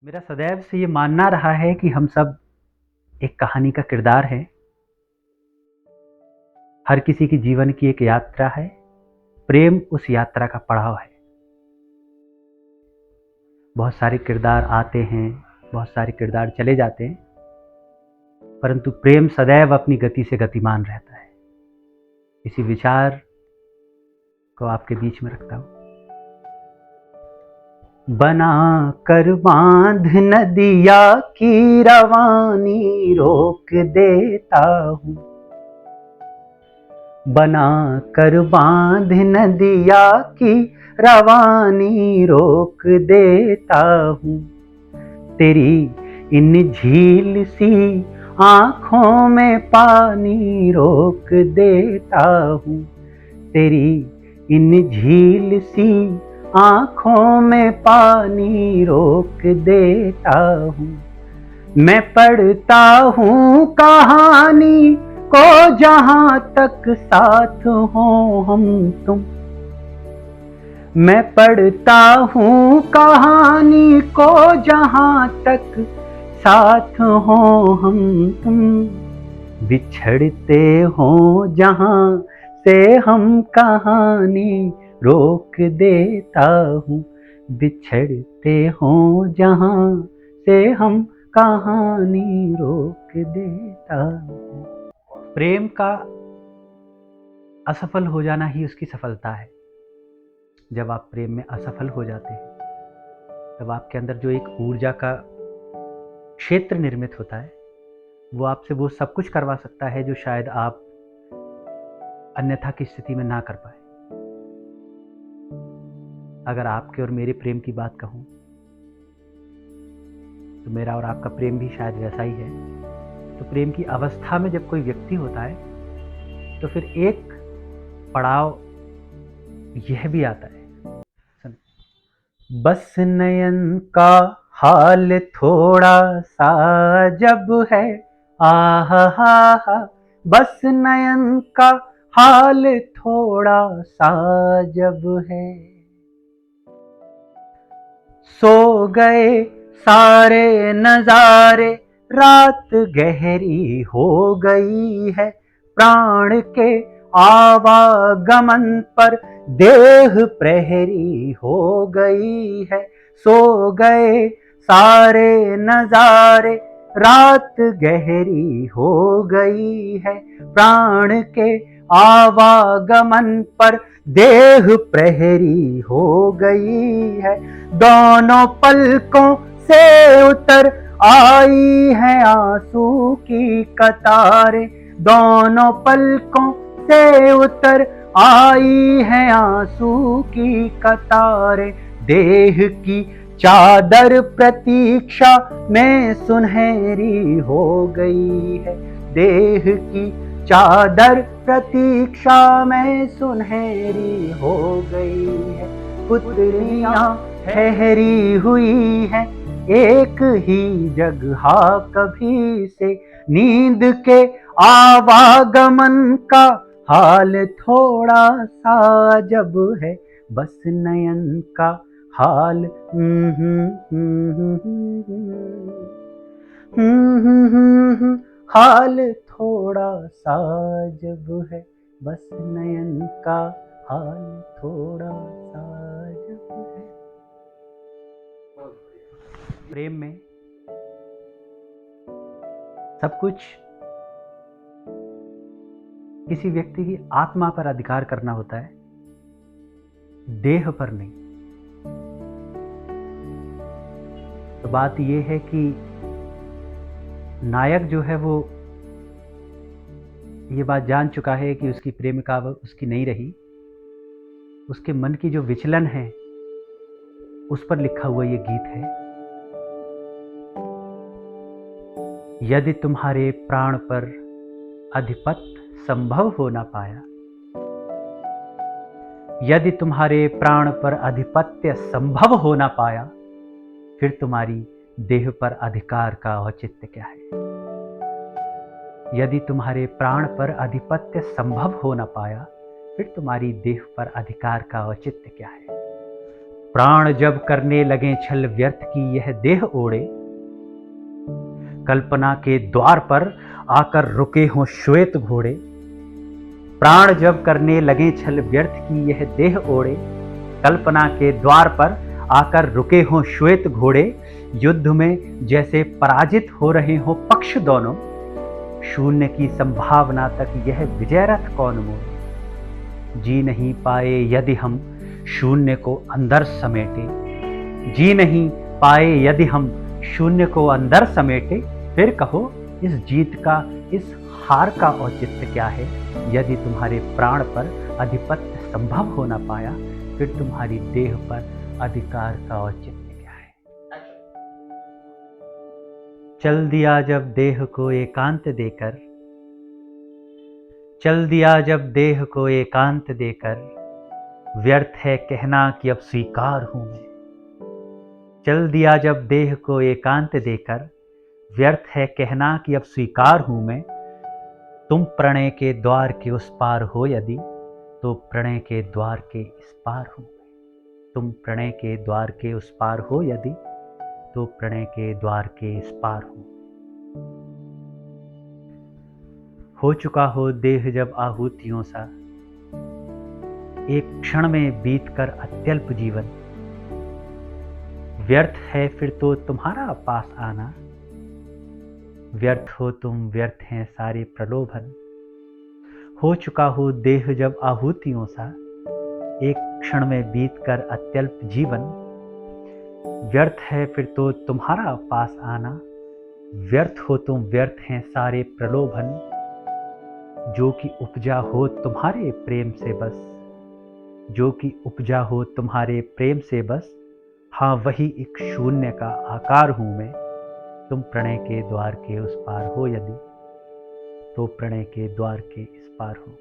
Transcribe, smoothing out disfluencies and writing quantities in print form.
मेरा सदैव से ये मानना रहा है कि हम सब एक कहानी का किरदार हैं। हर किसी की जीवन की एक यात्रा है। प्रेम उस यात्रा का पड़ाव है। बहुत सारे किरदार आते हैं, बहुत सारे किरदार चले जाते हैं, परंतु प्रेम सदैव अपनी गति से गतिमान रहता है। इसी विचार को आपके बीच में रखता हूं। बना कर बांध नदिया की रवानी रोक देता हूं। बना कर बांध नदिया की रवानी रोक देता हूँ। तेरी इन झील सी आँखों में पानी रोक देता हूँ। तेरी इन झील सी आँखों में पानी रोक देता हूँ। मैं पढ़ता हूँ कहानी को जहां तक साथ हो हम तुम। मैं पढ़ता हूँ कहानी को जहां तक साथ हो हम तुम। बिछड़ते हो जहां से हम कहानी रोक देता हूँ। बिछड़ते हो जहां से हम कहानी रोक देता हूँ। प्रेम का असफल हो जाना ही उसकी सफलता है। जब आप प्रेम में असफल हो जाते हैं तब आपके अंदर जो एक ऊर्जा का क्षेत्र निर्मित होता है, वो आपसे वो सब कुछ करवा सकता है जो शायद आप अन्यथा की स्थिति में ना कर पाए। अगर आपके और मेरे प्रेम की बात कहूं तो मेरा और आपका प्रेम भी शायद वैसा ही है। तो प्रेम की अवस्था में जब कोई व्यक्ति होता है तो फिर एक पड़ाव यह भी आता है। बस नयन का हाल थोड़ा सा जब है, आह हा, बस नयन का हाल थोड़ा सा जब है। सो गए सारे नजारे, रात गहरी हो गई है। प्राण के आवागमन पर देह प्रहरी हो गई है। सो गए सारे नजारे, रात गहरी हो गई है। प्राण के आवागमन पर देह प्रहरी हो गई है। दोनों पलकों से उतर आई है आंसू की कतारें। दोनों पलकों से उतर आई है आंसू की कतारें। देह की चादर प्रतीक्षा में सुनहरी हो गई है। देह की चादर प्रतीक्षा में सुनहरी हो गई है। पुतलियां ठहरी हुई है एक ही जगह कभी से। नींद के आवागमन का हाल थोड़ा सा जब है, बस नयन का हाल हाल थोड़ा सा जब है, बस नयन का हाल थोड़ा सा जब है। प्रेम में सब कुछ किसी व्यक्ति की आत्मा पर अधिकार करना होता है, देह पर नहीं। तो बात यह है कि नायक जो है वो ये बात जान चुका है कि उसकी प्रेमिका उसकी नहीं रही। उसके मन की जो विचलन है उस पर लिखा हुआ ये गीत है। यदि तुम्हारे प्राण पर अधिपत्य संभव हो ना पाया, यदि तुम्हारे प्राण पर अधिपत्य संभव हो ना पाया, फिर तुम्हारी देह पर अधिकार का औचित्य क्या है। यदि तुम्हारे प्राण पर अधिपत्य संभव हो ना पाया, फिर तुम्हारी देह पर अधिकार का औचित्य क्या है। प्राण जब करने लगे छल व्यर्थ की यह देह ओढ़े, कल्पना के द्वार पर आकर रुके हों श्वेत घोड़े। प्राण जब करने लगे छल व्यर्थ की यह देह ओढ़े, कल्पना के द्वार पर आकर रुके हों श्वेत घोड़े। युद्ध में जैसे पराजित हो रहे हों पक्ष दोनों, शून्य की संभावना तक यह विजय रथ कौन मोड़े। जी नहीं पाए यदि हम शून्य को अंदर समेटे, जी नहीं पाए यदि हम शून्य को अंदर समेटे, फिर कहो इस जीत का, इस हार का औचित्य क्या है। यदि तुम्हारे प्राण पर आधिपत्य संभव हो ना पाया, फिर तुम्हारी देह पर अधिकार का औचित्य क्या है। चल दिया जब देह को एकांत देकर, चल दिया जब देह को एकांत देकर, व्यर्थ है कहना कि अब स्वीकार हूं मैं। चल दिया जब देह को एकांत देकर, व्यर्थ है कहना कि अब स्वीकार हूं मैं। तुम प्रणय के द्वार के उस पार हो यदि, तो प्रणय के द्वार के इस पार हूं मैं। तुम प्रणय के द्वार के उस पार हो यदि, तो प्रणय के द्वार के इस पार हूं। हो चुका हो देह जब आहूतियों सा, एक क्षण में बीतकर अत्यल्प जीवन। व्यर्थ है फिर तो तुम्हारा पास आना, व्यर्थ हो तुम, व्यर्थ हैं सारे प्रलोभन। हो चुका हो देह जब आहूतियों सा, एक क्षण में बीतकर अत्यल्प जीवन। व्यर्थ है फिर तो तुम्हारा पास आना, व्यर्थ हो तुम, व्यर्थ हैं सारे प्रलोभन। जो कि उपजा हो तुम्हारे प्रेम से बस, जो कि उपजा हो तुम्हारे प्रेम से बस। हाँ वही एक शून्य का आकार हूं मैं। तुम प्रणय के द्वार के उस पार हो यदि, तो प्रणय के द्वार के इस पार हो।